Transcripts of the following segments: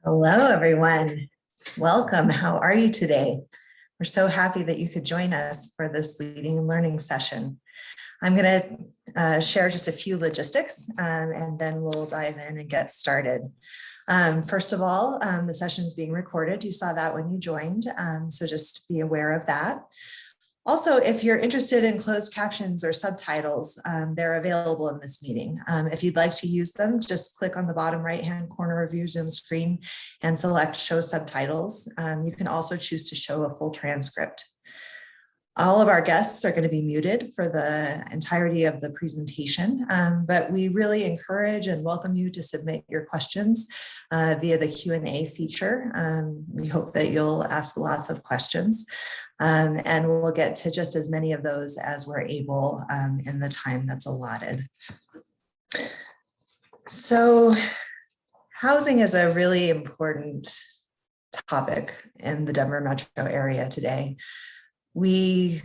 Hello, everyone. Welcome. How are you today? We're so happy that you could join us for this leading and learning session. I'm going to share just a few logistics and then we'll dive in and get started. First of all, the session is being recorded. You saw that when you joined, so just be aware of that. Also, if you're interested in closed captions or subtitles, they're available in this meeting. If you'd like to use them, just click on the bottom right-hand corner of your Zoom screen and select Show Subtitles. You can also choose to show a full transcript. All of our guests are going to be muted for the entirety of the presentation, but we really encourage and welcome you to submit your questions via the Q&A feature. We hope that you'll ask lots of questions. And we'll get to just as many of those as we're able in the time that's allotted. So housing is a really important topic in the Denver metro area today. We,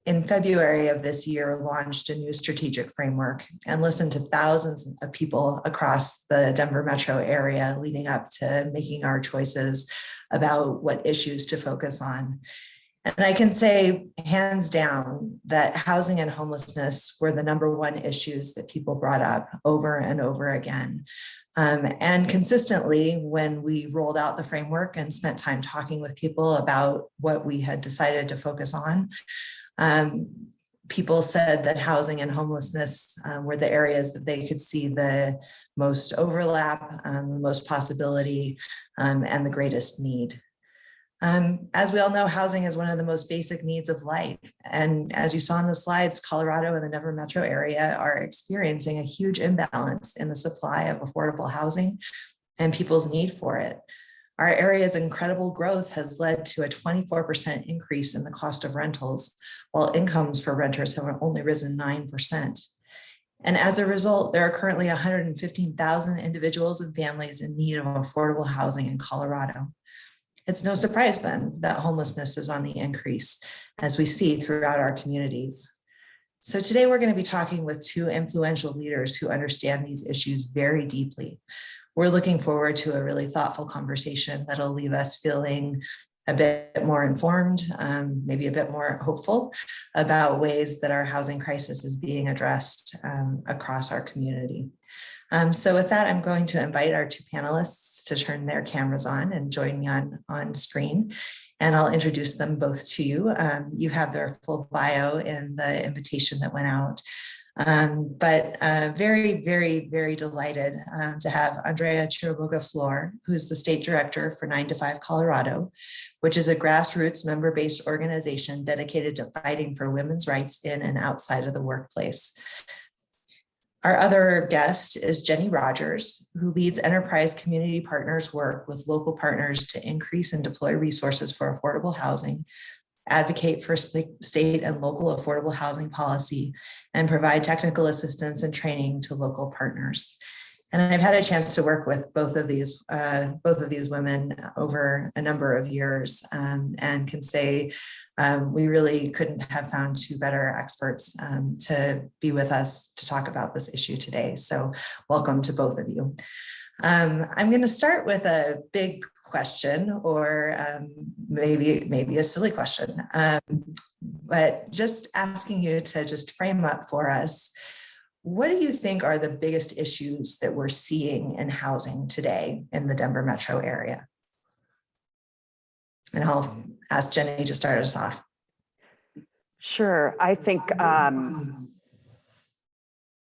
in February of this year, launched a new strategic framework and listened to thousands of people across the Denver metro area leading up to making our choices about what issues to focus on. And I can say hands down that housing and homelessness were the #1 issues that people brought up over and over again. And consistently, when we rolled out the framework and spent time talking with people about what we had decided to focus on, people said that housing and homelessness were the areas that they could see the most overlap, the most possibility, and the greatest need. As we all know, housing is one of the most basic needs of life. And as you saw in the slides, Colorado and the Denver metro area are experiencing a huge imbalance in the supply of affordable housing and people's need for it. Our area's incredible growth has led to a 24% increase in the cost of rentals, while incomes for renters have only risen 9%. And as a result, there are currently 115,000 individuals and families in need of affordable housing in Colorado. It's no surprise then that homelessness is on the increase, as we see throughout our communities. So today we're going to be talking with two influential leaders who understand these issues very deeply. We're looking forward to a really thoughtful conversation that'll leave us feeling a bit more informed, maybe a bit more hopeful about ways that our housing crisis is being addressed across our community. So with that, I'm going to invite our two panelists to turn their cameras on and join me on screen, and I'll introduce them both to you. You have their full bio in the invitation that went out, but very, very, very delighted to have Andrea Chiriboga-Flor, who's the state director for 9 to 5 Colorado, which is a grassroots member-based organization dedicated to fighting for women's rights in and outside of the workplace. Our other guest is Jennie Rodgers, who leads Enterprise Community Partners work with local partners to increase and deploy resources for affordable housing, advocate for state and local affordable housing policy, and provide technical assistance and training to local partners. And I've had a chance to work with both of these women over a number of years, and can say we really couldn't have found two better experts to be with us to talk about this issue today. So welcome to both of you. I'm going to start with a big question, or maybe a silly question, but just asking you to just frame up for us. What do you think are the biggest issues that we're seeing in housing today in the Denver metro area? And I'll ask Jennie to start us off. Sure. I think,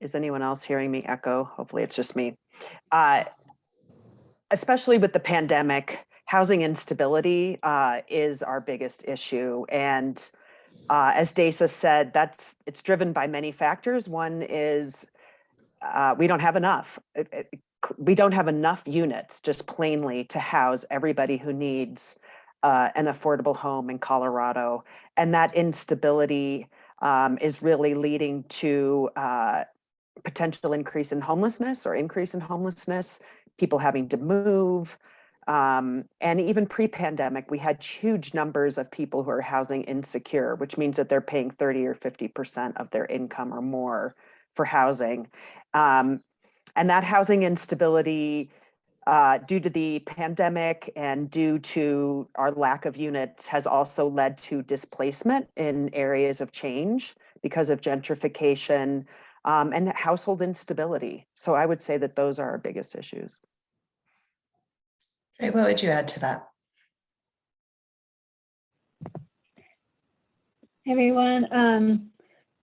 is anyone else hearing me echo? Hopefully it's just me. Especially with the pandemic, housing instability is our biggest issue. And as Dace said, it's driven by many factors. One is we don't have enough. We don't have enough units, just plainly, to house everybody who needs an affordable home in Colorado. And that instability is really leading to potential increase in homelessness, people having to move. And even pre-pandemic, we had huge numbers of people who are housing insecure, which means that they're paying 30 or 50% of their income or more for housing. And that housing instability due to the pandemic and due to our lack of units has also led to displacement in areas of change because of gentrification and household instability. So I would say that those are our biggest issues. Great. What would you add to that? Hey everyone.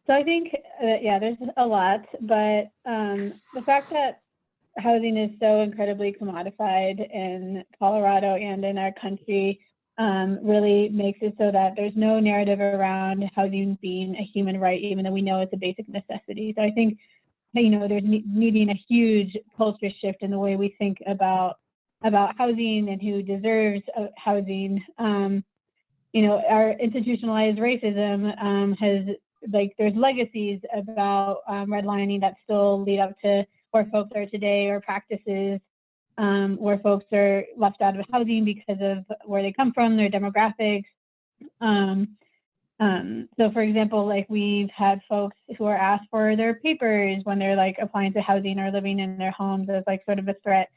So I think, yeah, there's a lot, but the fact that housing is so incredibly commodified in Colorado and in our country really makes it so that there's no narrative around housing being a human right, even though we know it's a basic necessity. So I think, you know, there's needing a huge culture shift in the way we think about housing and who deserves housing. You know, our institutionalized racism has, like, there's legacies about redlining that still lead up to where folks are today, or practices where folks are left out of housing because of where they come from, their demographics. So for example, like, we've had folks who are asked for their papers when they're like applying to housing or living in their homes as like sort of a threat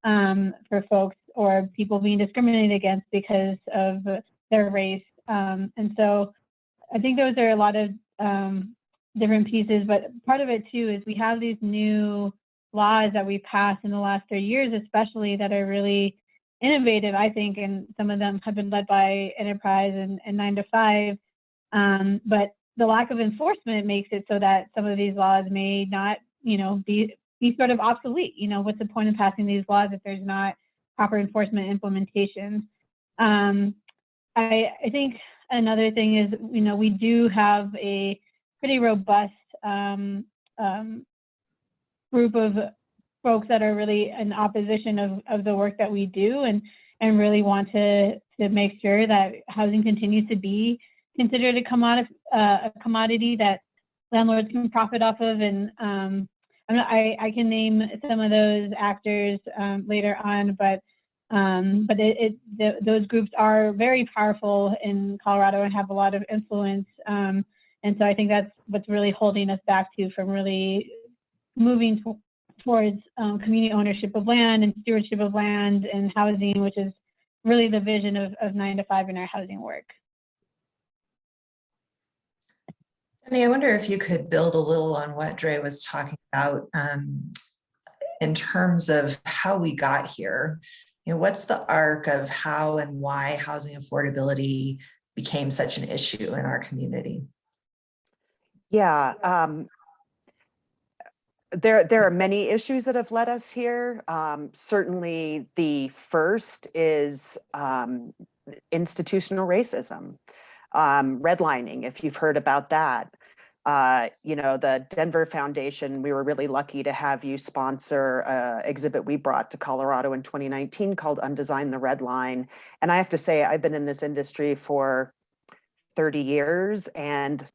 for folks, or people being discriminated against because of their race. And so I think those are a lot of different pieces, but part of it too is we have these new laws that we passed in the last 3 years, especially, that are really innovative, I think, and some of them have been led by Enterprise and 9 to 5. But the lack of enforcement makes it so that some of these laws may not, you know, be sort of obsolete. You know, what's the point of passing these laws if there's not proper enforcement implementation? I think another thing is, you know, we do have a pretty robust group of folks that are really in opposition of the work that we do, and really want to make sure that housing continues to be considered a commodity that landlords can profit off of. And I can name some of those actors later on, but those groups are very powerful in Colorado and have a lot of influence. And so I think that's what's really holding us back too from really moving towards community ownership of land and stewardship of land and housing, which is really the vision of 9 to 5 in our housing work. Jennie, I wonder if you could build a little on what Dre was talking about in terms of how we got here. You know, what's the arc of how and why housing affordability became such an issue in our community? Yeah, there are many issues that have led us here. Certainly the first is institutional racism, redlining, if you've heard about that. You know, the Denver Foundation, we were really lucky to have you sponsor an exhibit we brought to Colorado in 2019 called Undesign the Red Line. And I have to say, I've been in this industry for 30 years and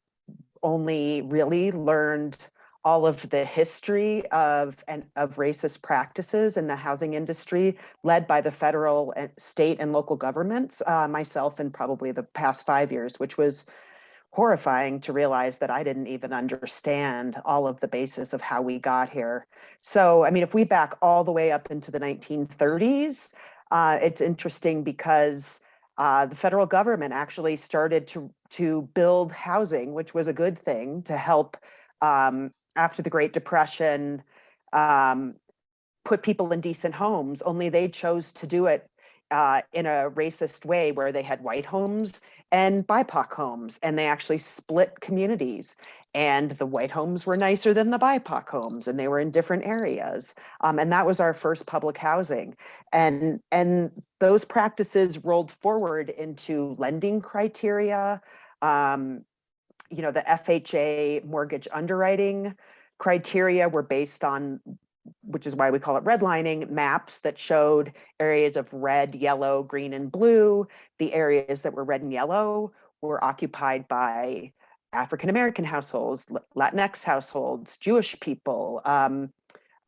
only really learned all of the history of racist practices in the housing industry led by the federal, and state, and local governments, myself in probably the past 5 years, which was horrifying to realize that I didn't even understand all of the basis of how we got here. So, I mean, if we back all the way up into the 1930s, it's interesting because the federal government actually started to build housing, which was a good thing to help after the Great Depression, put people in decent homes, only they chose to do it in a racist way where they had white homes and BIPOC homes, and they actually split communities. And the white homes were nicer than the BIPOC homes, and they were in different areas. And that was our first public housing. And those practices rolled forward into lending criteria, you know, the FHA mortgage underwriting criteria were based on, which is why we call it redlining, maps that showed areas of red, yellow, green, and blue. The areas that were red and yellow were occupied by African-American households, Latinx households, Jewish people,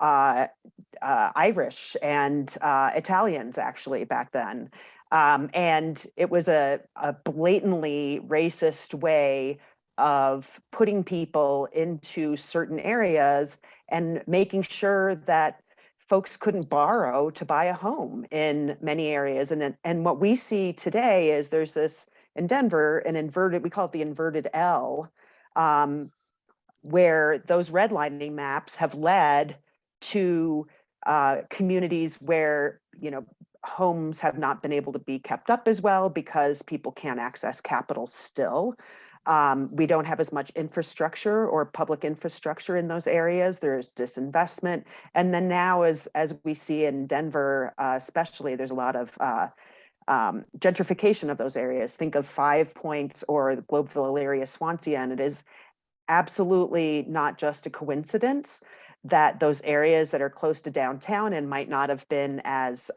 Irish and Italians, actually, back then. And it was a blatantly racist way of putting people into certain areas and making sure that folks couldn't borrow to buy a home in many areas. And what we see today is there's this, in Denver, an inverted, we call it the inverted L, where those redlining maps have led to communities where, homes have not been able to be kept up as well because people can't access capital still. We don't have as much infrastructure or public infrastructure in those areas. There's disinvestment. And then now, as we see in Denver, especially, there's a lot of gentrification of those areas. Think of 5 Points or the Globeville area, Swansea, and it is absolutely not just a coincidence that those areas that are close to downtown and might not have been as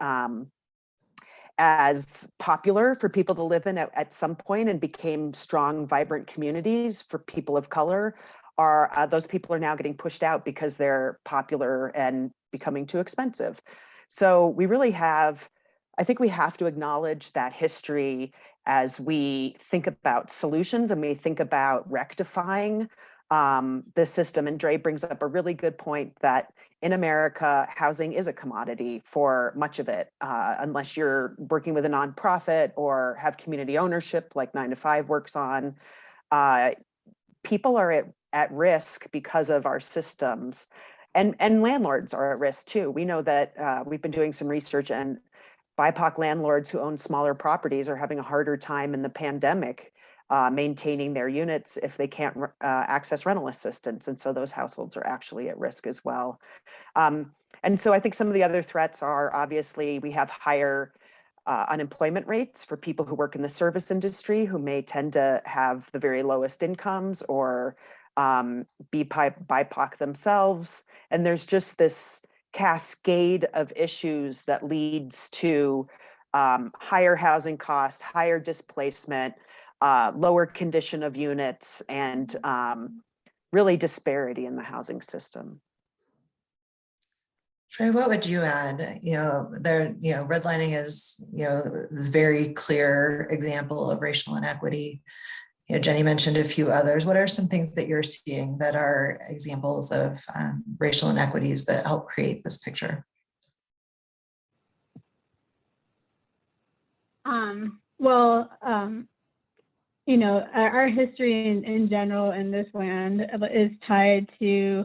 popular for people to live in at some point and became strong, vibrant communities for people of color are those people are now getting pushed out because they're popular and becoming too expensive. So we really have, I think we have to acknowledge that history as we think about solutions and we think about rectifying the system. And Dre brings up a really good point that in America, housing is a commodity for much of it, unless you're working with a nonprofit or have community ownership like 9 to 5 works on. People are at risk because of our systems, and landlords are at risk too. We know that we've been doing some research, and BIPOC landlords who own smaller properties are having a harder time in the pandemic maintaining their units if they can't access rental assistance. And so those households are actually at risk as well. And so I think some of the other threats are, obviously, we have higher unemployment rates for people who work in the service industry, who may tend to have the very lowest incomes or be BIPOC themselves. And there's just this cascade of issues that leads to higher housing costs, higher displacement, lower condition of units, and really disparity in the housing system. Trey, what would you add? Redlining is, this very clear example of racial inequity. Jennie mentioned a few others. What are some things that you're seeing that are examples of racial inequities that help create this picture? Our history in general in this land is tied to,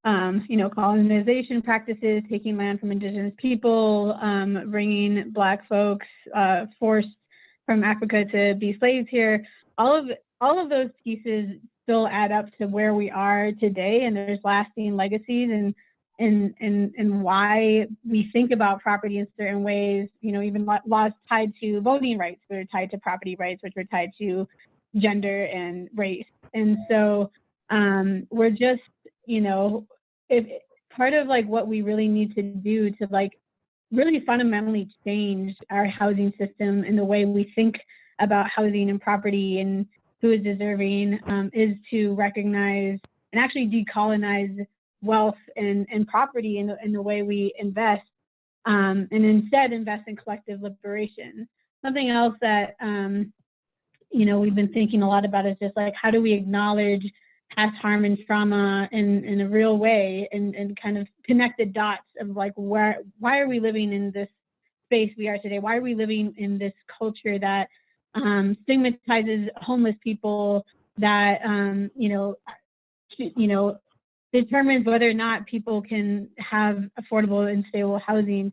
colonization practices, taking land from indigenous people, bringing Black folks forced from Africa to be slaves here. All of those pieces still add up to where we are today, and there's lasting legacies and why we think about property in certain ways. Even laws tied to voting rights, that are tied to property rights, which are tied to gender and race. And so we're just, if part of what we really need to do to really fundamentally change our housing system and the way we think about housing and property and who is deserving is to recognize and actually decolonize wealth and property in the way we invest, and instead invest in collective liberation. Something else that we've been thinking a lot about is just how do we acknowledge past harm and trauma in a real way and kind of connect the dots of why are we living in this space we are today? Why are we living in this culture that stigmatizes homeless people, that determines whether or not people can have affordable and stable housing,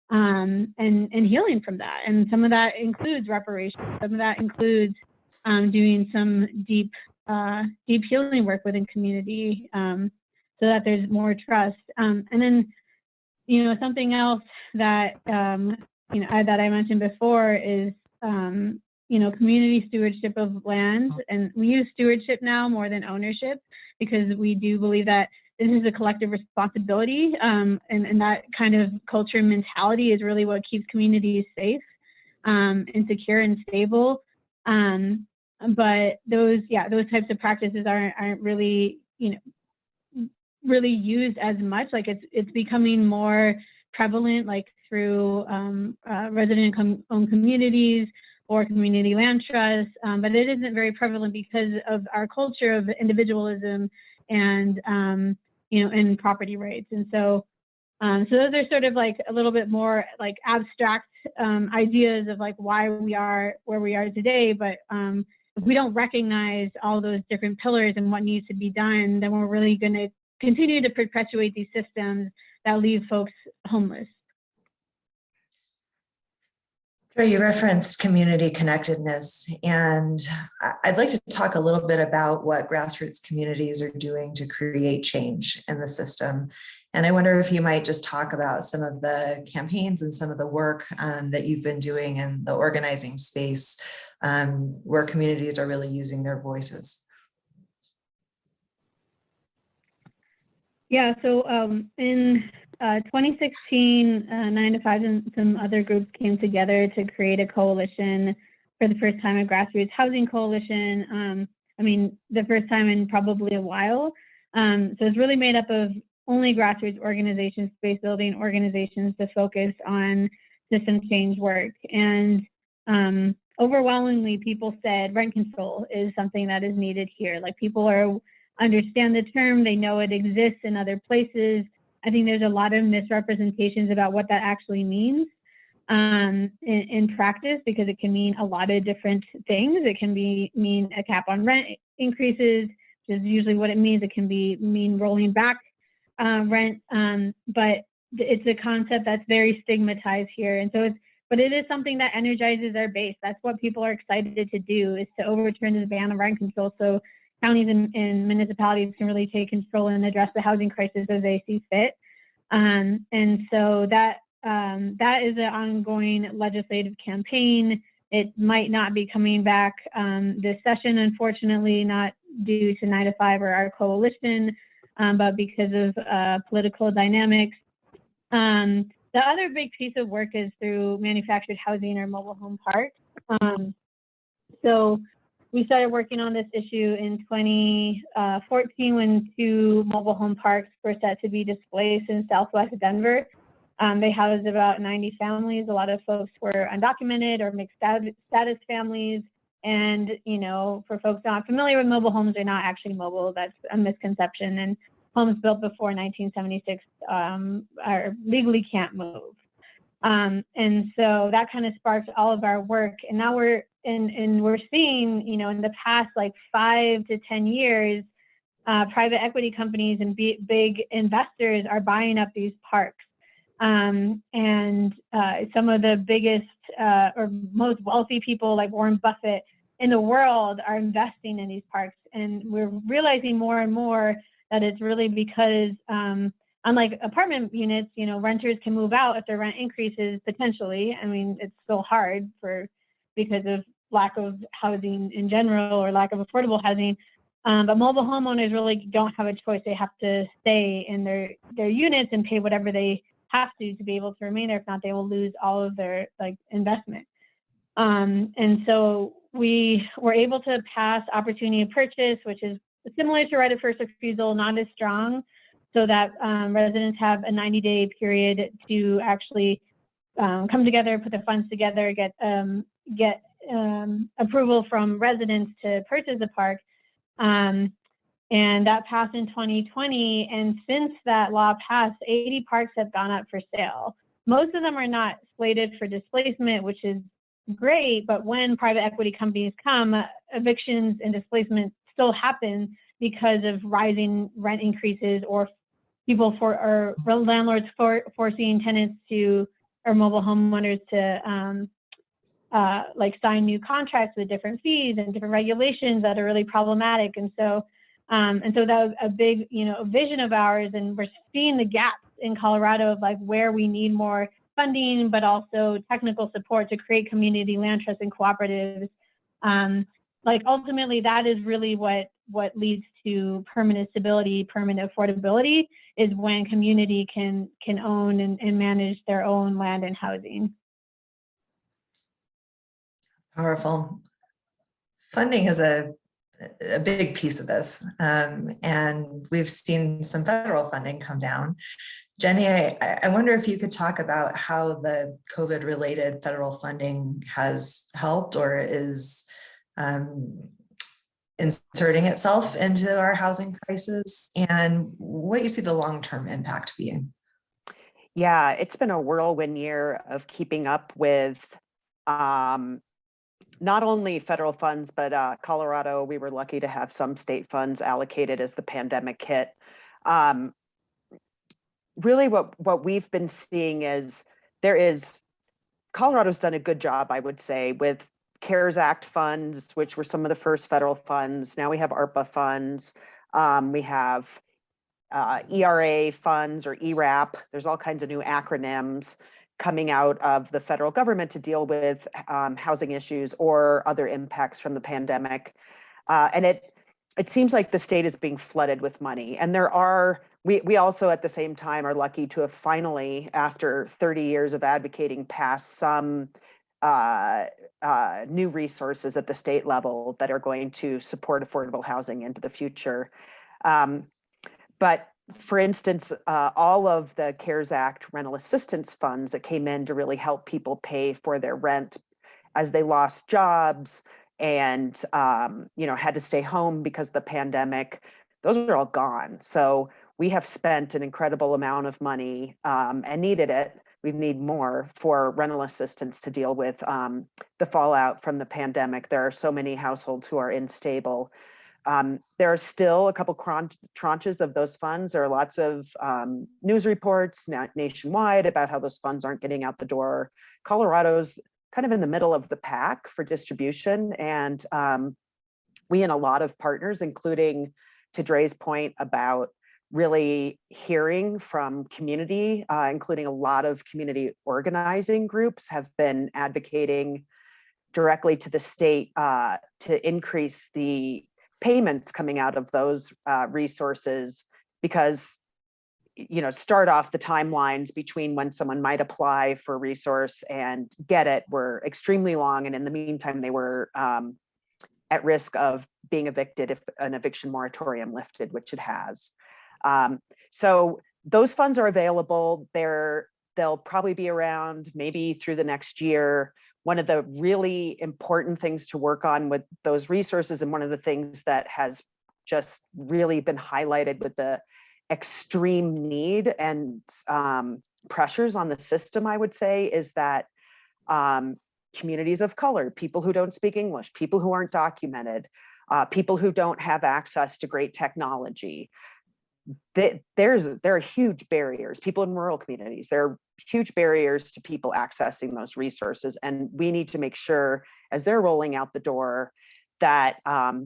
and healing from that. And some of that includes reparations. Some of that includes doing some deep healing work within community, so that there's more trust. And then, something else that that I mentioned before is community stewardship of land. And we use stewardship now more than ownership, because we do believe that this is a collective responsibility, and that kind of culture and mentality is really what keeps communities safe and secure and stable. But those types of practices aren't really really used as much. It's becoming more prevalent, through resident-owned communities or community land trusts, but it isn't very prevalent because of our culture of individualism and and property rights. And so So those are sort of like a little bit more like abstract ideas of like why we are where we are today. But if we don't recognize all those different pillars and what needs to be done, then we're really going to continue to perpetuate these systems that leave folks homeless. You referenced community connectedness, and I'd like to talk a little bit about what grassroots communities are doing to create change in the system. And I wonder if you might just talk about some of the campaigns and some of the work that you've been doing in the organizing space where communities are really using their voices. Yeah, so in 2016, 9 to 5 and some other groups came together to create a coalition for the first time, a grassroots housing coalition. I mean, the first time in probably a while. So it's really made up of only grassroots organizations, space building organizations to focus on system change work. And overwhelmingly, people said rent control is something that is needed here. Like people understand the term, they know it exists in other places. I think there's a lot of misrepresentations about what that actually means in practice, because it can mean a lot of different things. It can mean a cap on rent increases, which is usually what it means. It can mean rolling back rent, but it's a concept that's very stigmatized here. And so but it is something that energizes our base. That's what people are excited to do, is to overturn this ban on rent control so counties and municipalities can really take control and address the housing crisis as they see fit. And so that is an ongoing legislative campaign. It might not be coming back this session, unfortunately, not due to 9 to 5 or our coalition, but because of political dynamics. The other big piece of work is through manufactured housing or mobile home parks. So we started working on this issue in 2014 when 2 mobile home parks were set to be displaced in Southwest Denver. They housed about 90 families. A lot of folks were undocumented or mixed status families. And, you know, for folks not familiar with mobile homes, they're not actually mobile. That's a misconception. And homes built before 1976 legally can't move. And so that kind of sparked all of our work. And now we're seeing, you know, in the past like 5 to 10 years, private equity companies and big investors are buying up these parks. And some of the biggest or most wealthy people like Warren Buffett in the world are investing in these parks. And we're realizing more and more that it's really because unlike apartment units, you know, renters can move out if their rent increases potentially. I mean, it's still hard because of lack of housing in general or lack of affordable housing. But mobile homeowners really don't have a choice. They have to stay in their units and pay whatever they have to be able to remain there. If not, they will lose all of their like investment. And so we were able to pass opportunity of purchase, which is similar to right of first refusal, not as strong, so that residents have a 90-day period to actually come together, put their funds together, get approval from residents to purchase a park. And that passed in 2020. And since that law passed, 80 parks have gone up for sale. Most of them are not slated for displacement, which is great. But when private equity companies come, evictions and displacement still happen because of rising rent increases or landlords forcing tenants or mobile homeowners to like sign new contracts with different fees and different regulations that are really problematic. And so that was a big, you know, vision of ours, and we're seeing the gaps in Colorado of like where we need more funding, but also technical support to create community land trusts and cooperatives. Like ultimately, that is really what leads to permanent stability, permanent affordability, is when community can own and manage their own land and housing. Powerful. Funding is a big piece of this, and we've seen some federal funding come down. Jennie, I wonder if you could talk about how the COVID-related federal funding has helped or is inserting itself into our housing crisis, and what you see the long-term impact being. Yeah, it's been a whirlwind year of keeping up with not only federal funds, but Colorado, we were lucky to have some state funds allocated as the pandemic hit. Um, really what we've been seeing is Colorado's done a good job, I would say, with CARES Act funds, which were some of the first federal funds. Now we have ARPA funds. We have ERA funds or ERAP. There's all kinds of new acronyms coming out of the federal government to deal with housing issues or other impacts from the pandemic. And it seems like the state is being flooded with money. And we also at the same time are lucky to have finally, after 30 years of advocating, passed some new resources at the state level that are going to support affordable housing into the future. But for instance, all of the CARES Act rental assistance funds that came in to really help people pay for their rent as they lost jobs and had to stay home because of the pandemic, those are all gone. So we have spent an incredible amount of money and needed it. We need more for rental assistance to deal with the fallout from the pandemic. There are so many households who are unstable. There are still a couple tranches of those funds. There are lots of news reports nationwide about how those funds aren't getting out the door. Colorado's kind of in the middle of the pack for distribution. And we and a lot of partners, including to Dre's point about really hearing from community, including a lot of community organizing groups, have been advocating directly to the state to increase the payments coming out of those resources, because start off the timelines between when someone might apply for a resource and get it were extremely long, and in the meantime they were at risk of being evicted if an eviction moratorium lifted, which it has. So those funds are available. They'll probably be around maybe through the next year. One of the really important things to work on with those resources, and one of the things that has just really been highlighted with the extreme need and pressures on the system, I would say, is that communities of color, people who don't speak English, people who aren't documented, people who don't have access to great technology, there are huge barriers. People in rural communities, there are huge barriers to people accessing those resources. And we need to make sure, as they're rolling out the door, that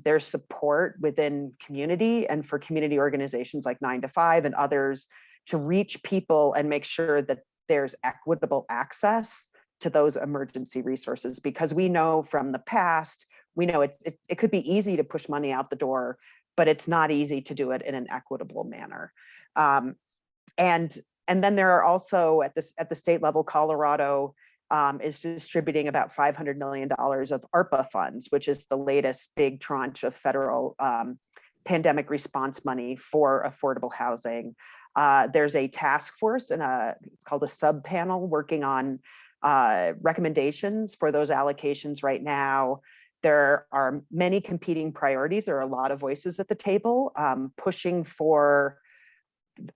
there's support within community and for community organizations like 9 to 5 and others to reach people and make sure that there's equitable access to those emergency resources. Because we know from the past, we know it could be easy to push money out the door, but it's not easy to do it in an equitable manner. And then there are also at the state level, Colorado is distributing about $500 million of ARPA funds, which is the latest big tranche of federal pandemic response money for affordable housing. There's a task force and it's called a sub panel working on recommendations for those allocations right now. There are many competing priorities. There are a lot of voices at the table pushing for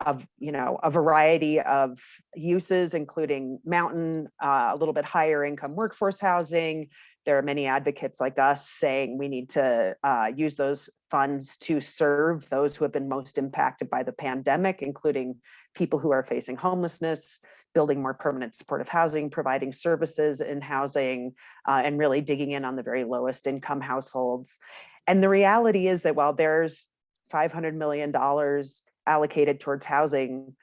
a variety of uses, including mountain, a little bit higher income workforce housing. There are many advocates like us saying we need to use those funds to serve those who have been most impacted by the pandemic, including people who are facing homelessness, building more permanent supportive housing, providing services in housing, and really digging in on the very lowest income households. And the reality is that while there's $500 million allocated towards housing,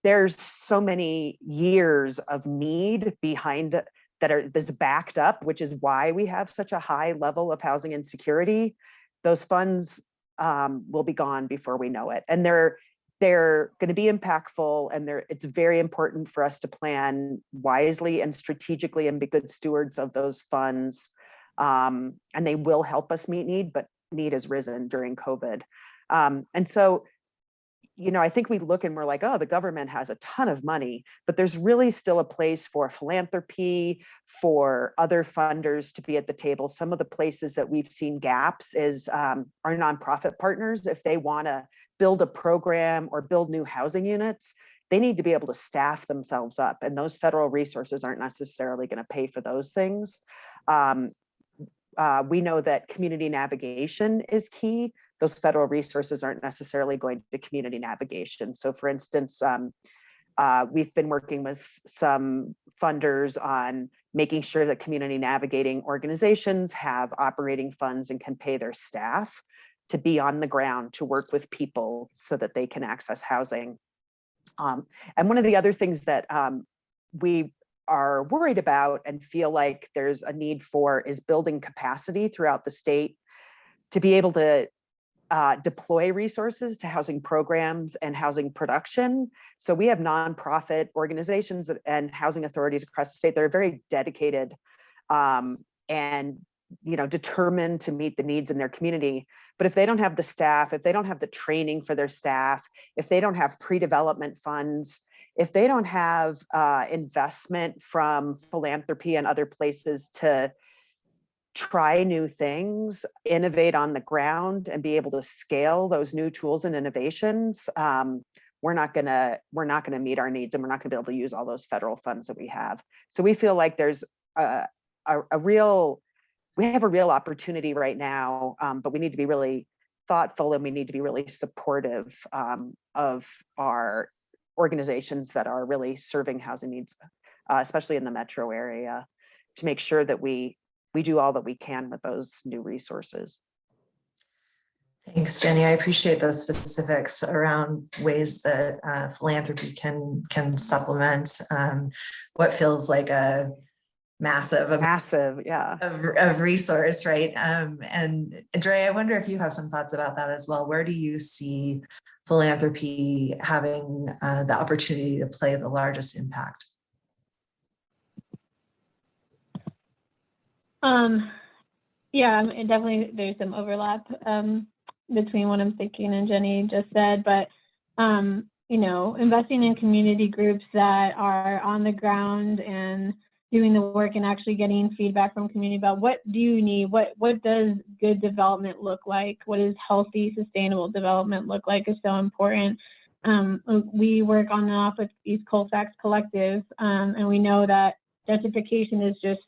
there's so many years of need behind that's backed up, which is why we have such a high level of housing insecurity. Those funds will be gone before we know it. And they're going to be impactful, and it's very important for us to plan wisely and strategically and be good stewards of those funds. And they will help us meet need, but need has risen during COVID. And so, I think we look and we're like, oh, the government has a ton of money, but there's really still a place for philanthropy, for other funders to be at the table. Some of the places that we've seen gaps is our nonprofit partners. If they want to build a program or build new housing units, they need to be able to staff themselves up, and those federal resources aren't necessarily going to pay for those things. We know that community navigation is key. Those federal resources aren't necessarily going to community navigation. So for instance, we've been working with some funders on making sure that community navigating organizations have operating funds and can pay their staff to be on the ground to work with people so that they can access housing. And one of the other things that we are worried about and feel like there's a need for is building capacity throughout the state to be able to deploy resources to housing programs and housing production. So we have nonprofit organizations and housing authorities across the state that are very dedicated and determined to meet the needs in their community. But if they don't have the staff, if they don't have the training for their staff, if they don't have pre-development funds, if they don't have investment from philanthropy and other places to try new things, innovate on the ground, and be able to scale those new tools and innovations, we're not gonna meet our needs, and we're not gonna be able to use all those federal funds that we have. So we feel like there's we have a real opportunity right now, but we need to be really thoughtful, and we need to be really supportive of our organizations that are really serving housing needs, especially in the metro area, to make sure that we do all that we can with those new resources. Thanks, Jenny. I appreciate those specifics around ways that philanthropy can supplement what feels like a massive, yeah, of resource, right? And Andrea, I wonder if you have some thoughts about that as well. Where do you see philanthropy having the opportunity to play the largest impact? Yeah, definitely there's some overlap between what I'm thinking and Jenny just said, but investing in community groups that are on the ground and doing the work and actually getting feedback from community about what do you need, what does good development look like, what does healthy, sustainable development look like is so important. We work on and off with East Colfax Collective, and we know that gentrification is just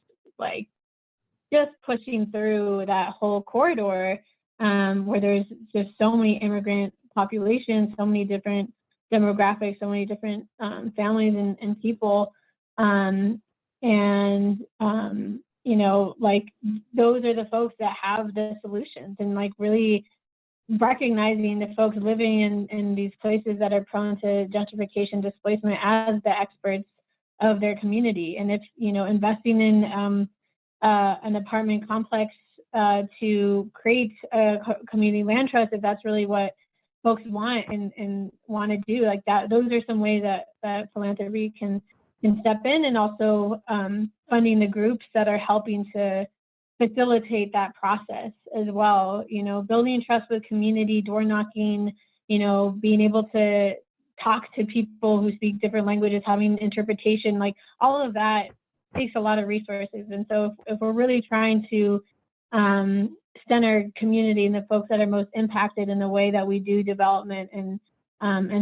pushing through that whole corridor where there's just so many immigrant populations, so many different demographics, so many different families and people. Those are the folks that have the solutions, and really recognizing the folks living in these places that are prone to gentrification, displacement as the experts of their community. And if, investing in an apartment complex to create a community land trust, if that's really what folks want and want to do, those are some ways that philanthropy can step in, and also funding the groups that are helping to facilitate that process as well. Building trust with community, door knocking, being able to talk to people who speak different languages, having interpretation, all of that takes a lot of resources. And so if we're really trying to center community and the folks that are most impacted in the way that we do development and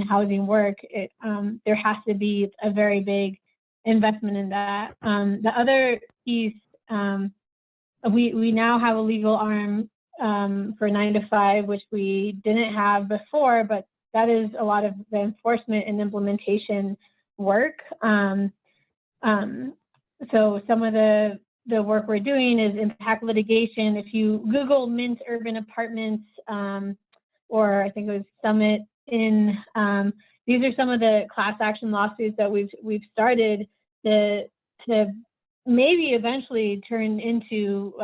housing work, there has to be a very big investment in that. The other piece, we now have a legal arm for 9 to 5, which we didn't have before, but that is a lot of the enforcement and implementation work. So some of the work we're doing is impact litigation. If you Google Mint Urban Apartments, or I think it was Summit in, these are some of the class action lawsuits that we've started to maybe eventually turn into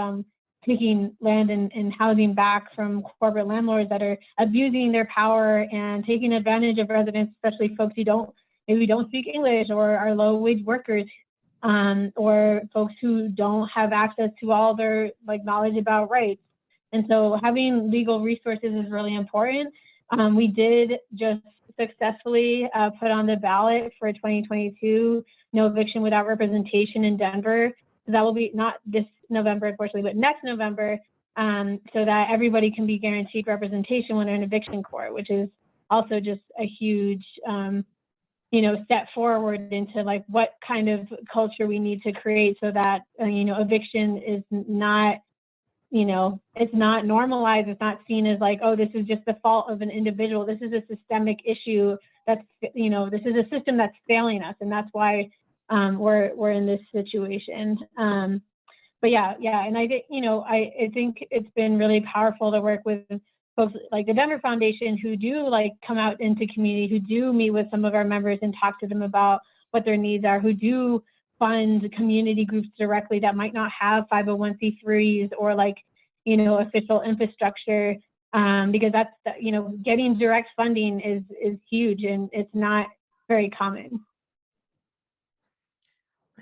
taking land and housing back from corporate landlords that are abusing their power and taking advantage of residents, especially folks who maybe don't speak English, or are low-wage workers, or folks who don't have access to all their knowledge about rights. And so having legal resources is really important. We did just successfully put on the ballot for 2022 no eviction without representation in Denver. That will be not this November, unfortunately, but next November, so that everybody can be guaranteed representation when they're in eviction court, which is also just a huge step forward into like what kind of culture we need to create so that, eviction is not, it's not normalized. It's not seen as like, oh, this is just the fault of an individual. This is a systemic issue that's, this is a system that's failing us. And that's why we're in this situation. But yeah. And I think, I think it's been really powerful to work with folks like the Denver Foundation who do like come out into community, who do meet with some of our members and talk to them about what their needs are, who do fund community groups directly that might not have 501c3s or like, official infrastructure, because that's, getting direct funding is huge and it's not very common.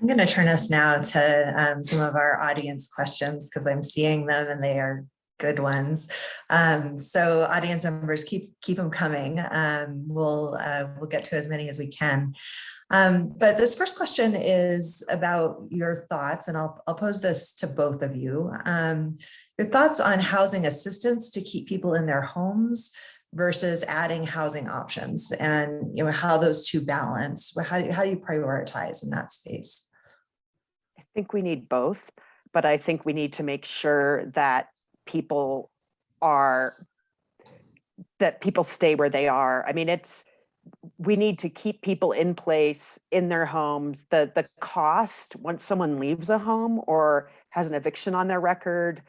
I'm going to turn us now to some of our audience questions because I'm seeing them and they are good ones. So audience members, keep them coming. We'll get to as many as we can. But this first question is about your thoughts, and I'll pose this to both of you. Your thoughts on housing assistance to keep people in their homes versus adding housing options, and how those two balance. How do you prioritize in that space? I think we need both, but I think we need to make sure that people stay where they are. I mean, we need to keep people in place in their homes. The cost once someone leaves a home or has an eviction on their record,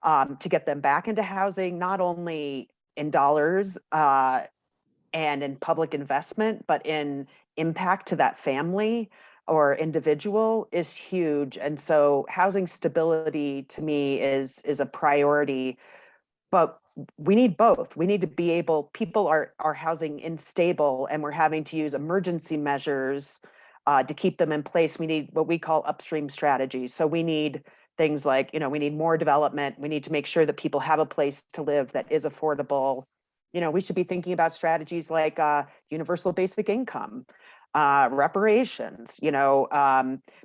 to get them back into housing, not only in dollars and in public investment, but in impact to that family or individual, is huge. And so housing stability to me is a priority, but we need both. We need to be able, people are housing unstable and we're having to use emergency measures to keep them in place. We need what we call upstream strategies. So we need things like, we need more development. We need to make sure that people have a place to live that is affordable. We should be thinking about strategies like universal basic income, reparations,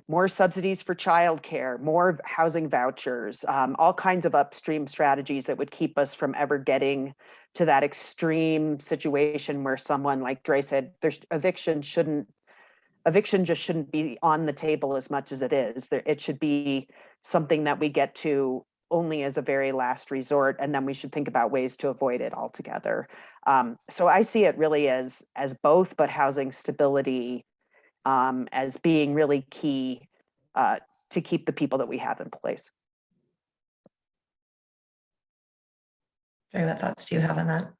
more subsidies for childcare, more housing vouchers, all kinds of upstream strategies that would keep us from ever getting to that extreme situation where someone, like Dre said, eviction just shouldn't be on the table as much as it is. It should be something that we get to only as a very last resort, and then we should think about ways to avoid it altogether. So I see it really as both, but housing stability as being really key to keep the people that we have in place. Jerry, what thoughts do you have on that?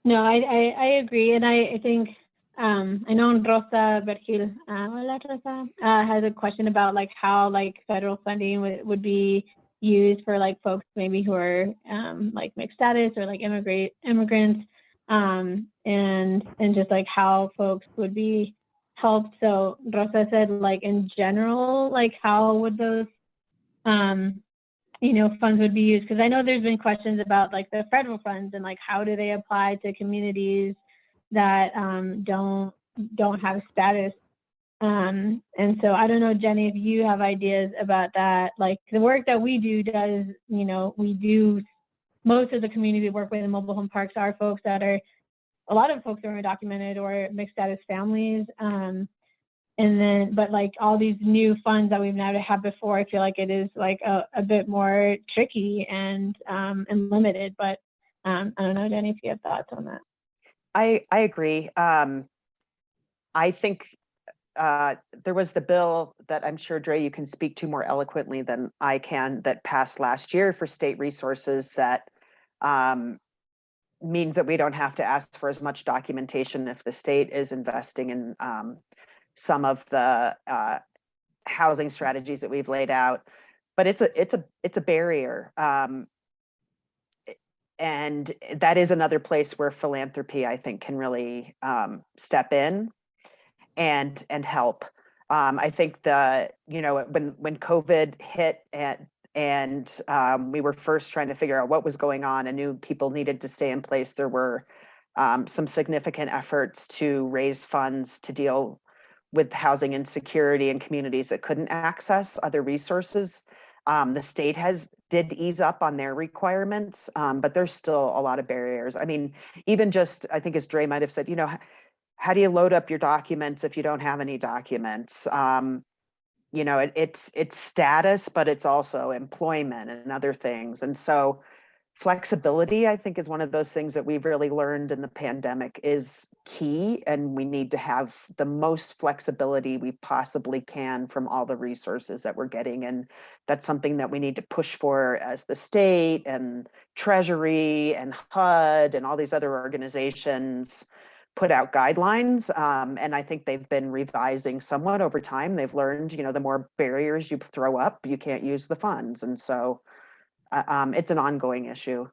No, I agree, and I think I know Rosa Vergil, hola Rosa, has a question about like how like federal funding would be used for like folks maybe who are like mixed status or like immigrants, and just like how folks would be helped. So Rosa said like in general, like how would those funds would be used? Because I know there's been questions about like the federal funds and like how do they apply to communities that don't have status. And so I don't know, Jenny, if you have ideas about that. Like the work that we do does, we do, most of the community we work with in mobile home parks are folks that are, a lot of folks are undocumented or mixed status families. And then, but like all these new funds that we've never had before, I feel like it is like a bit more tricky and limited, but I don't know, Jenny, if you have thoughts on that. I agree. I think there was the bill that I'm sure, Dre, you can speak to more eloquently than I can, that passed last year for state resources that means that we don't have to ask for as much documentation if the state is investing in some of the housing strategies that we've laid out. But it's a barrier. And that is another place where philanthropy, I think, can really step in and help. I think when COVID hit and we were first trying to figure out what was going on and knew people needed to stay in place, there were some significant efforts to raise funds to deal with housing insecurity in communities that couldn't access other resources. The state did ease up on their requirements, but there's still a lot of barriers. I mean, even just, I think as Dre might have said, how do you load up your documents if you don't have any documents? It's status, but it's also employment and other things. And so flexibility, I think, is one of those things that we've really learned in the pandemic is key. And we need to have the most flexibility we possibly can from all the resources that we're getting. And that's something that we need to push for as the state and Treasury and HUD and all these other organizations put out guidelines. And I think they've been revising somewhat over time. They've learned, the more barriers you throw up, you can't use the funds. And so it's an ongoing issue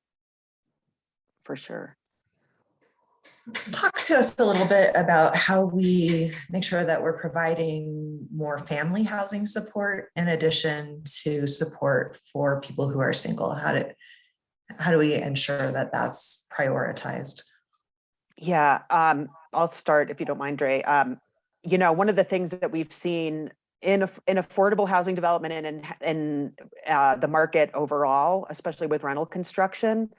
for sure. Let's talk to us a little bit about how we make sure that we're providing more family housing support in addition to support for people who are single. How do we ensure that that's prioritized? Yeah, I'll start if you don't mind, Dre. One of the things that we've seen in affordable housing development and in the market overall, especially with rental construction,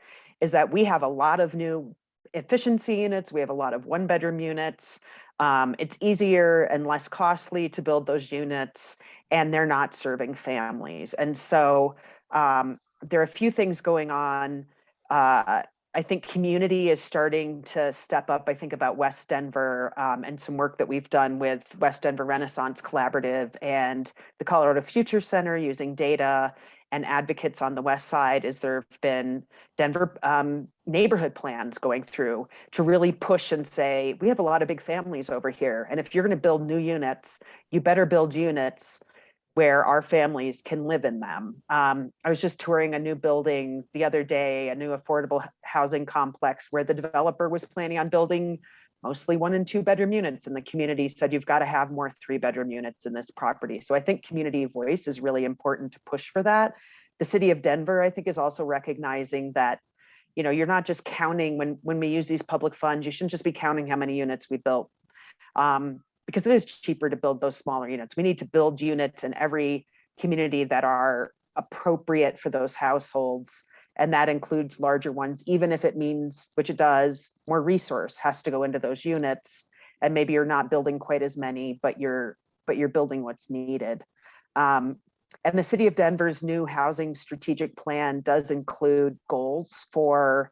is that we have a lot of new efficiency units. We have a lot of 1-bedroom units. It's easier and less costly to build those units, and they're not serving families. And so there are a few things going on. I think community is starting to step up. I think about West Denver and some work that we've done with West Denver Renaissance Collaborative and the Colorado Future Center using data and advocates on the West Side. Is there have been Denver neighborhood plans going through to really push and say, we have a lot of big families over here. And if you're going to build new units, you better build units where our families can live in them. I was just touring a new building the other day, a new affordable housing complex where the developer was planning on building mostly 1- and 2-bedroom units. And the community said, you've got to have more 3-bedroom units in this property. So I think community voice is really important to push for that. The city of Denver, I think, is also recognizing that, you're not just counting when we use these public funds, you shouldn't just be counting how many units we built. Because it is cheaper to build those smaller units. We need to build units in every community that are appropriate for those households. And that includes larger ones, even if it means, which it does, more resource has to go into those units. And maybe you're not building quite as many, but you're building what's needed. And the city of Denver's new housing strategic plan does include goals for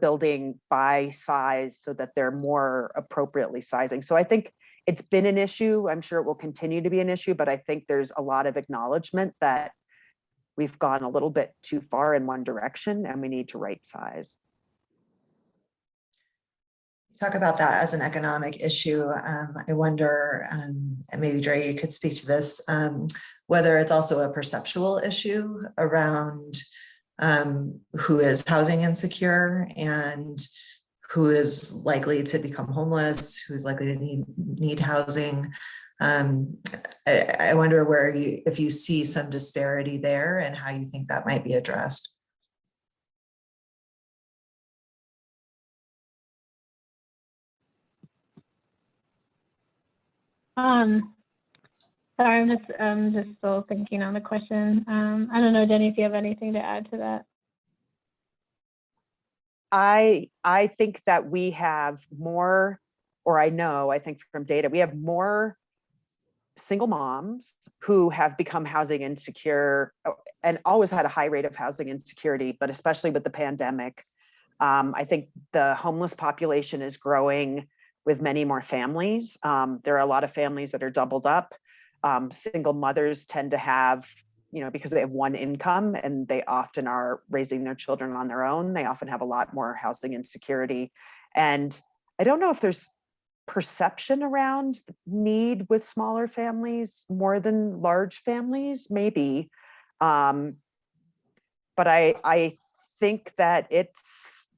building by size so that they're more appropriately sizing. So I think it's been an issue. I'm sure it will continue to be an issue, but I think there's a lot of acknowledgement that we've gone a little bit too far in one direction and we need to right size. Talk about that as an economic issue. I wonder, and maybe Dre, you could speak to this, whether it's also a perceptual issue around who is housing insecure and who is likely to become homeless, who's likely to need housing. I wonder if you see some disparity there and how you think that might be addressed. Sorry, I'm just still thinking on the question. I don't know, Jenny, if you have anything to add to that. I think that we have more, or I think from data, we have more single moms who have become housing insecure and always had a high rate of housing insecurity, but especially with the pandemic. I think the homeless population is growing with many more families. There are a lot of families that are doubled up. Single mothers tend to have, because they have one income and they often are raising their children on their own, they often have a lot more housing insecurity. And I don't know if there's perception around the need with smaller families more than large families, maybe. But I think that it's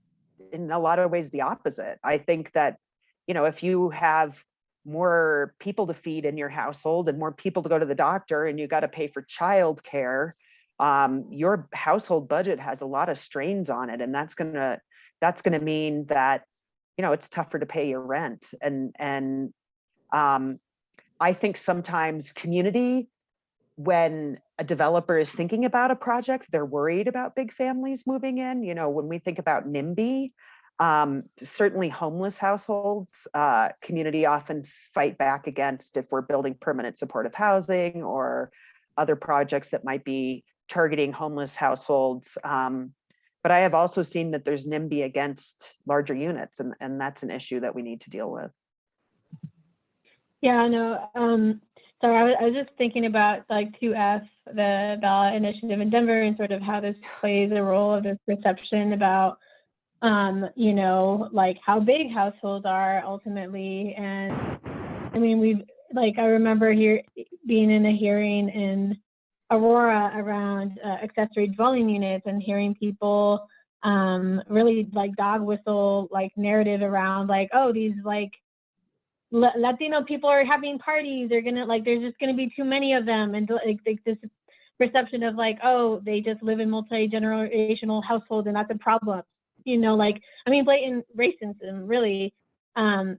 in a lot of ways the opposite. I think that, if you have more people to feed in your household and more people to go to the doctor and you got to pay for childcare, your household budget has a lot of strains on it. And that's gonna mean that, it's tougher to pay your rent. And I think sometimes community when a developer is thinking about a project, they're worried about big families moving in. You know, when we think about NIMBY, certainly homeless households, community often fight back against if we're building permanent supportive housing or other projects that might be targeting homeless households. But I have also seen that there's NIMBY against larger units, and that's an issue that we need to deal with. Yeah, no. So I was just thinking about like 2F, the ballot initiative in Denver, and sort of how this plays a role of this perception about, you know, like how big households are ultimately. And I mean, I remember here being in a hearing in Aurora around accessory dwelling units and hearing people really like dog whistle like narrative around like, oh, these like Latino people are having parties, they're gonna like, there's just gonna be too many of them, and like this perception of like, oh, they just live in multi-generational households and that's a problem, you know, like, I mean, blatant racism really, and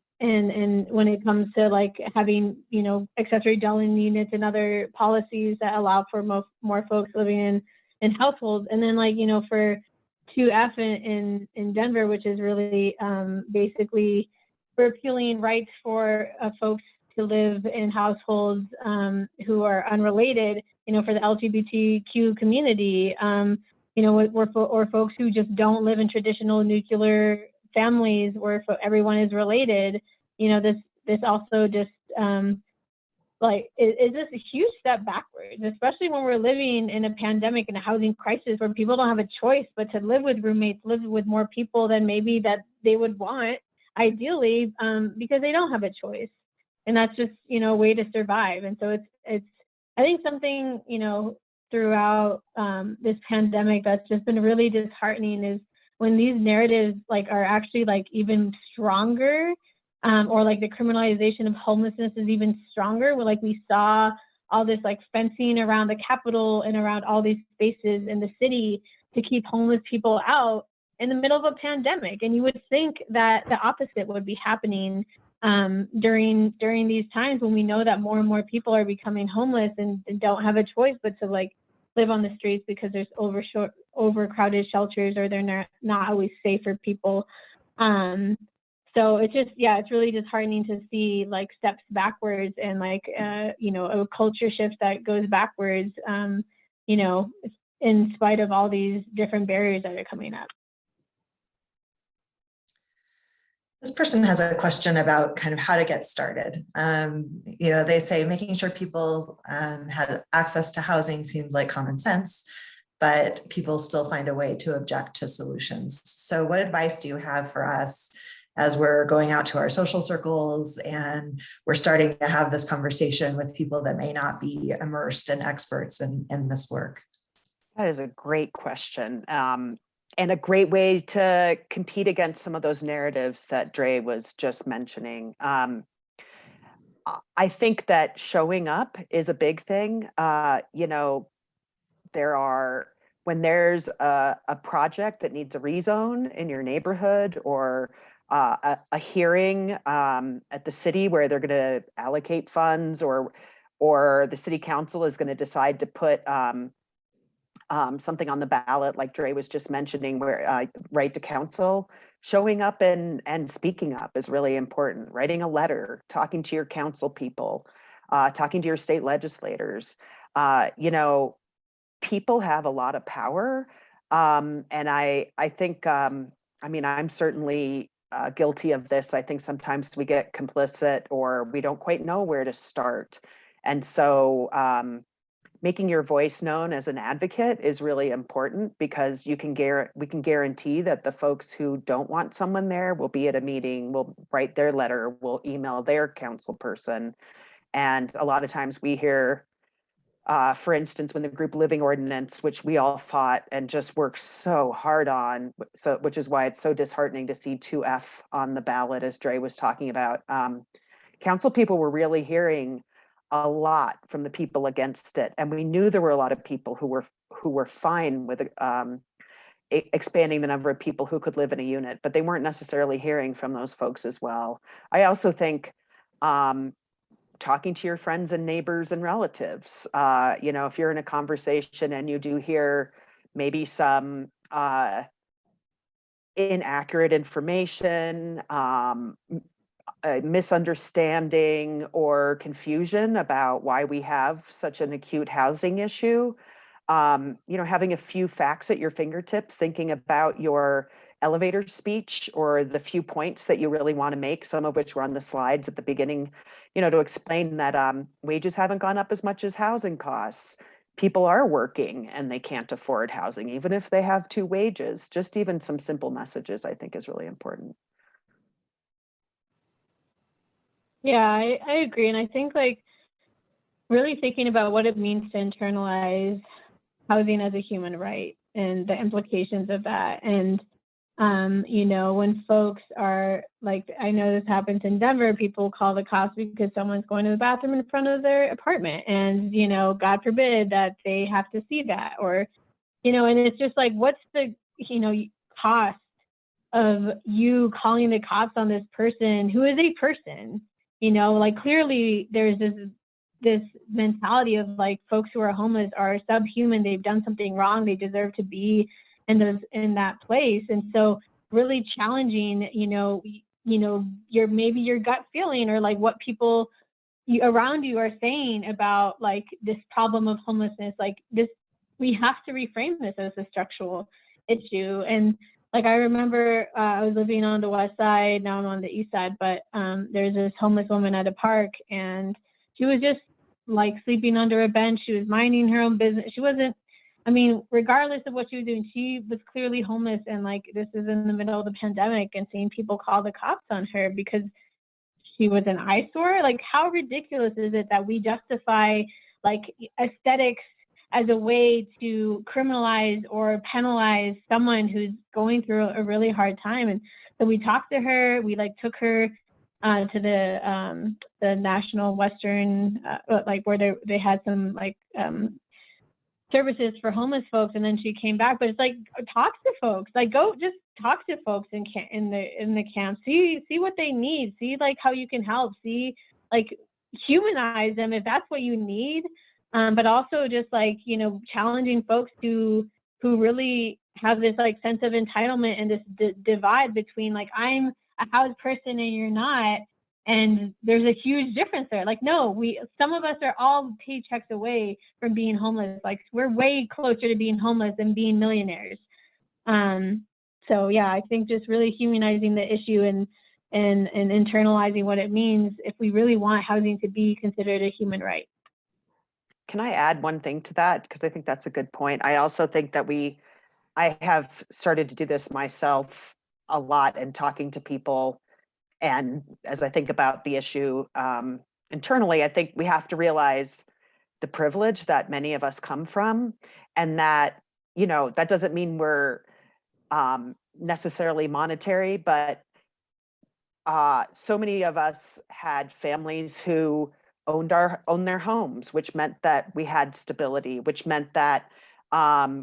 when it comes to like having, you know, accessory dwelling units and other policies that allow for more folks living in households, and then like, you know, for 2F in Denver, which is really basically repealing rights for folks to live in households who are unrelated, you know, for the LGBTQ community, you know, or folks who just don't live in traditional nuclear families where everyone is related. You know, this also just like is this a huge step backwards, especially when we're living in a pandemic and a housing crisis where people don't have a choice but to live with roommates, live with more people than maybe that they would want ideally, because they don't have a choice, and that's just, you know, a way to survive. And so it's I think something, you know, throughout this pandemic that's just been really disheartening is when these narratives like are actually like even stronger, or like the criminalization of homelessness is even stronger, where like we saw all this like fencing around the Capitol and around all these spaces in the city to keep homeless people out in the middle of a pandemic. And you would think that the opposite would be happening during these times when we know that more and more people are becoming homeless and don't have a choice but to like live on the streets because there's overcrowded shelters, or they're not always safe for people. So it's just, yeah, it's really disheartening to see like steps backwards and like, you know, a culture shift that goes backwards, you know, in spite of all these different barriers that are coming up. This person has a question about kind of how to get started. You know, they say making sure people have access to housing seems like common sense, but people still find a way to object to solutions. So what advice do you have for us as we're going out to our social circles and we're starting to have this conversation with people that may not be immersed and experts in this work? That is a great question. And a great way to compete against some of those narratives that Dre was just mentioning. I think that showing up is a big thing. You know, when there's a project that needs a rezone in your neighborhood, or a hearing at the city where they're going to allocate funds, or the city council is going to decide to put something on the ballot, like Dre was just mentioning, where right to counsel, showing up and speaking up is really important. Writing a letter, talking to your council people, talking to your state legislators. You know, people have a lot of power. And I think, I mean, I'm certainly guilty of this. I think sometimes we get complicit or we don't quite know where to start. And so making your voice known as an advocate is really important, because we can guarantee that the folks who don't want someone there will be at a meeting, will write their letter, will email their council person. And a lot of times we hear, for instance, when the group living ordinance, which we all fought and just worked so hard on, so which is why it's so disheartening to see 2F on the ballot, as Dre was talking about, council people were really hearing a lot from the people against it, and we knew there were a lot of people who were fine with expanding the number of people who could live in a unit, but they weren't necessarily hearing from those folks as well. I also think talking to your friends and neighbors and relatives. You know, if you're in a conversation and you do hear maybe some inaccurate information, misunderstanding or confusion about why we have such an acute housing issue, you know, having a few facts at your fingertips, thinking about your elevator speech or the few points that you really want to make, some of which were on the slides at the beginning, you know, to explain that wages haven't gone up as much as housing costs. People are working and they can't afford housing, even if they have 2 wages. Just even some simple messages, I think, is really important. Yeah, I agree. And I think like really thinking about what it means to internalize housing as a human right and the implications of that. And, you know, when folks are like, I know this happens in Denver, people call the cops because someone's going to the bathroom in front of their apartment. And, you know, God forbid that they have to see that, or, you know, and it's just like, what's the, you know, cost of you calling the cops on this person who is a person? You know, like clearly there's this mentality of like folks who are homeless are subhuman, they've done something wrong, they deserve to be in that place. And so really challenging, you know, maybe your gut feeling or like what people around you are saying about like this problem of homelessness, like this, we have to reframe this as a structural issue. And like, I remember I was living on the west side, now I'm on the east side, but there's this homeless woman at a park and she was just like sleeping under a bench. She was minding her own business. She wasn't, I mean, regardless of what she was doing, she was clearly homeless. And like, this is in the middle of the pandemic and seeing people call the cops on her because she was an eyesore. Like, how ridiculous is it that we justify like aesthetics as a way to criminalize or penalize someone who's going through a really hard time? And so we talked to her, we like took her to the National Western, like where they had some like services for homeless folks, and then she came back. But it's like, talk to folks, like go just talk to folks in the camp, see what they need, see like how you can help, see like humanize them if that's what you need. But also just like, you know, challenging folks who really have this like sense of entitlement and this divide between like, I'm a housed person and you're not, and there's a huge difference there. Like, no, some of us are all paychecks away from being homeless. Like, we're way closer to being homeless than being millionaires. So yeah, I think just really humanizing the issue and internalizing what it means if we really want housing to be considered a human right. Can I add one thing to that? Because I think that's a good point. I also think that I have started to do this myself a lot and talking to people. And as I think about the issue internally, I think we have to realize the privilege that many of us come from, and that, you know, that doesn't mean we're necessarily monetary, but so many of us had families who owned their homes, which meant that we had stability, which meant that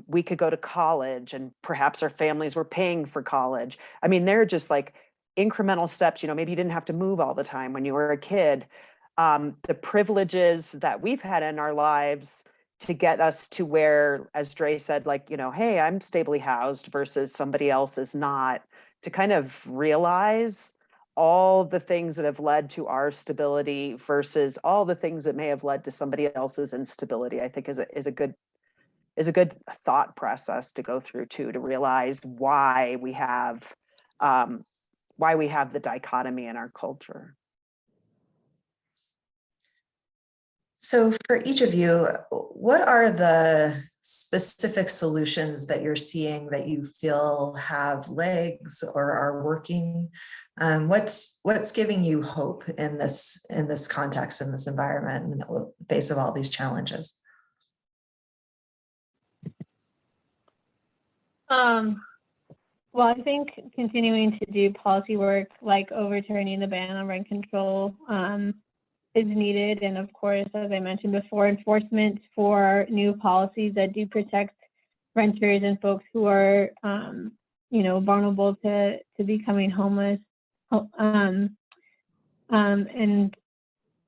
we could go to college, and perhaps our families were paying for college. I mean, they're just like incremental steps. You know, maybe you didn't have to move all the time when you were a kid. The privileges that we've had in our lives to get us to where, as Dre said, like, you know, hey, I'm stably housed versus somebody else is not, to kind of realize all the things that have led to our stability versus all the things that may have led to somebody else's instability, I think is a good thought process to go through too, to realize why we have the dichotomy in our culture. So for each of you, what are the specific solutions that you're seeing that you feel have legs or are working? What's giving you hope in this context, in this environment, in the face of all these challenges? Well, I think continuing to do policy work like overturning the ban on rent control is needed. And of course, as I mentioned before, enforcement for new policies that do protect renters and folks who are, you know, vulnerable to becoming homeless. And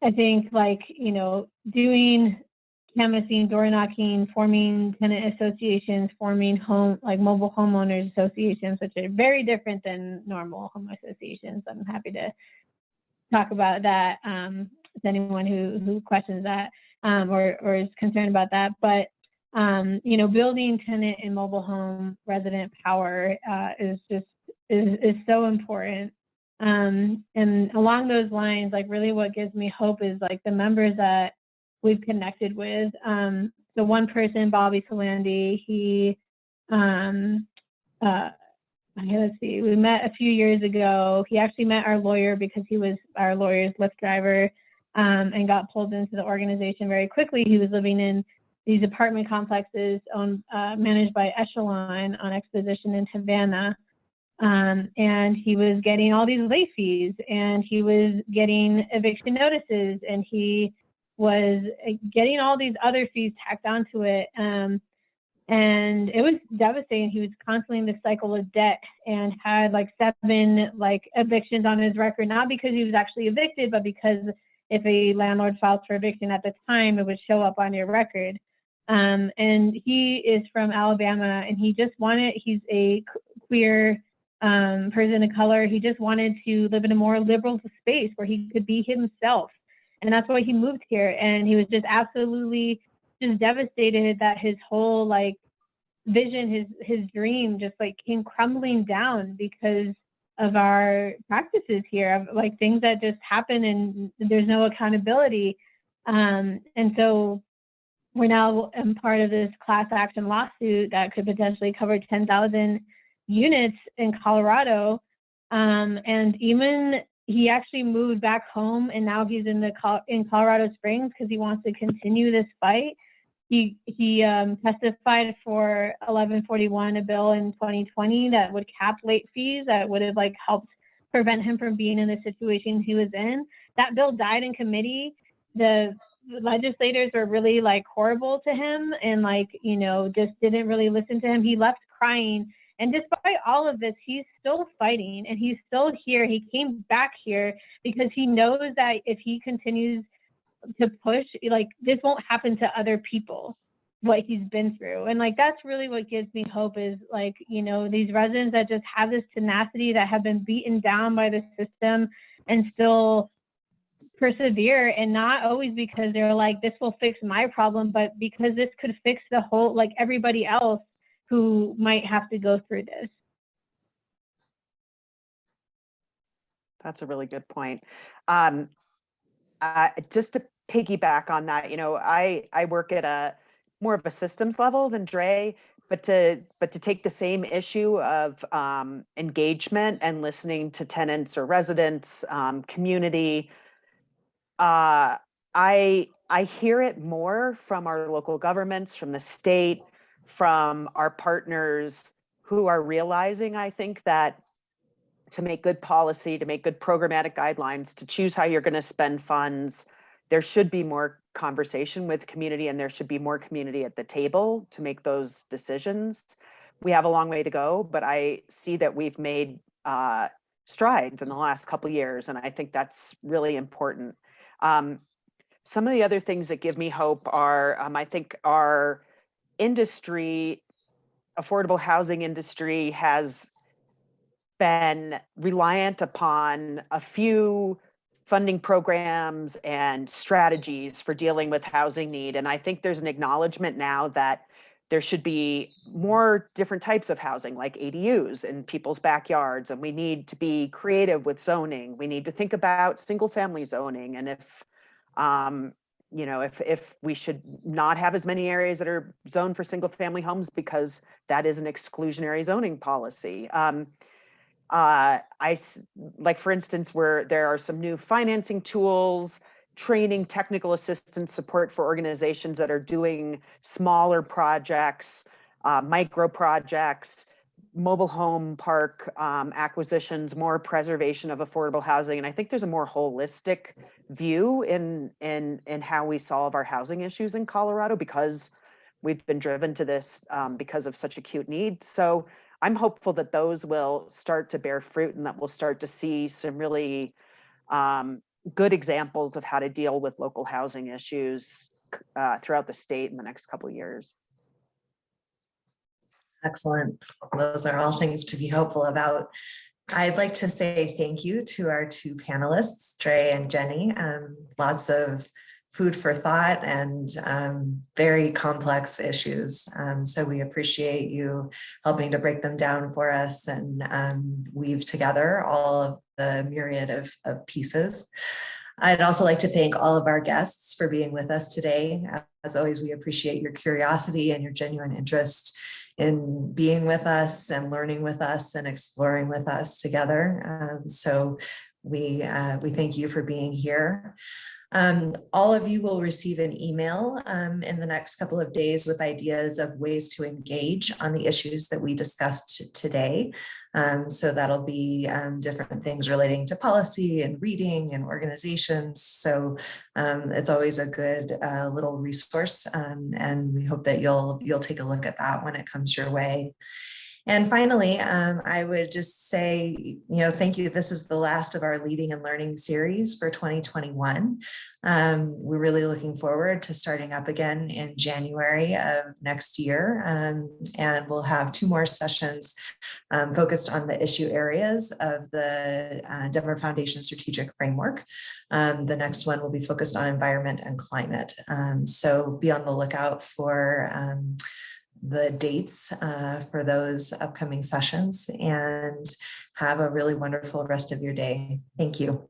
I think like, you know, doing canvassing, door knocking, forming tenant associations, forming mobile homeowners associations, which are very different than normal home associations. I'm happy to talk about that to anyone who questions that or is concerned about that. But you know, building tenant and mobile home resident power is so important. And along those lines, like really what gives me hope is like the members that we've connected with. The one person, Bobby Solandi, he, let's see, we met a few years ago. He actually met our lawyer because he was our lawyer's Lyft driver and got pulled into the organization very quickly. He was living in these apartment complexes managed by Echelon on Exposition in Havana. And he was getting all these late fees and he was getting eviction notices and he was getting all these other fees tacked onto it. And it was devastating. He was constantly in this cycle of debt and had like 7 evictions on his record, not because he was actually evicted, but because if a landlord filed for eviction at the time, it would show up on your record. And he is from Alabama and he's a queer person of color. He just wanted to live in a more liberal space where he could be himself. And that's why he moved here. And he was just absolutely just devastated that his whole vision, his dream just came crumbling down because of our practices here, of things that just happen and there's no accountability. And so we're now part of this class action lawsuit that could potentially cover 10,000 units in Colorado. And even he actually moved back home and now he's in Colorado Springs because he wants to continue this fight. He testified for 1141, a bill in 2020 that would cap late fees, that would have helped prevent him from being in the situation he was in. That bill died in committee. The legislators were really horrible to him and just didn't really listen to him. He left crying. And despite all of this, he's still fighting and he's still here. He came back here because he knows that if he continues to push, this won't happen to other people, what he's been through. And that's really what gives me hope is these residents that just have this tenacity, that have been beaten down by the system and still persevere, and not always because they're this will fix my problem, but because this could fix the whole, everybody else who might have to go through this. That's a really good point. Just to piggyback on that, I work at a more of a systems level than Dre, but to take the same issue of engagement and listening to tenants or residents, community, I hear it more from our local governments, from the state, from our partners who are realizing, I think, that to make good policy, to make good programmatic guidelines, to choose how you're going to spend funds, there should be more conversation with community and there should be more community at the table to make those decisions. We have a long way to go, but I see that we've made strides in the last couple of years, and I think that's really important. Some of the other things that give me hope are, I think our industry, affordable housing industry, has been reliant upon a few funding programs and strategies for dealing with housing need. And I think there's an acknowledgement now that there should be more different types of housing, like ADUs in people's backyards. And we need to be creative with zoning. We need to think about single family zoning. And if we should not have as many areas that are zoned for single family homes because that is an exclusionary zoning policy. For instance, where there are some new financing tools, training, technical assistance support for organizations that are doing smaller projects, micro projects, mobile home park acquisitions, more preservation of affordable housing. And I think there's a more holistic view in how we solve our housing issues in Colorado, because we've been driven to this because of such acute needs. So I'm hopeful that those will start to bear fruit and that we'll start to see some really good examples of how to deal with local housing issues throughout the state in the next couple of years. Excellent. Those are all things to be hopeful about. I'd like to say thank you to our two panelists, Dre and Jennie. Lots of food for thought and very complex issues. So we appreciate you helping to break them down for us and weave together all of the myriad of pieces. I'd also like to thank all of our guests for being with us today. As always, we appreciate your curiosity and your genuine interest in being with us and learning with us and exploring with us together. So we thank you for being here. All of you will receive an email in the next couple of days with ideas of ways to engage on the issues that we discussed today. So that'll be different things relating to policy and reading and organizations. So it's always a good little resource, and we hope that you'll take a look at that when it comes your way. And finally, I would just say, thank you. This is the last of our Leading and Learning series for 2021. We're really looking forward to starting up again in January of next year. And we'll have 2 more sessions focused on the issue areas of the Denver Foundation Strategic Framework. The next one will be focused on environment and climate. So be on the lookout for the dates for those upcoming sessions, and have a really wonderful rest of your day. Thank you.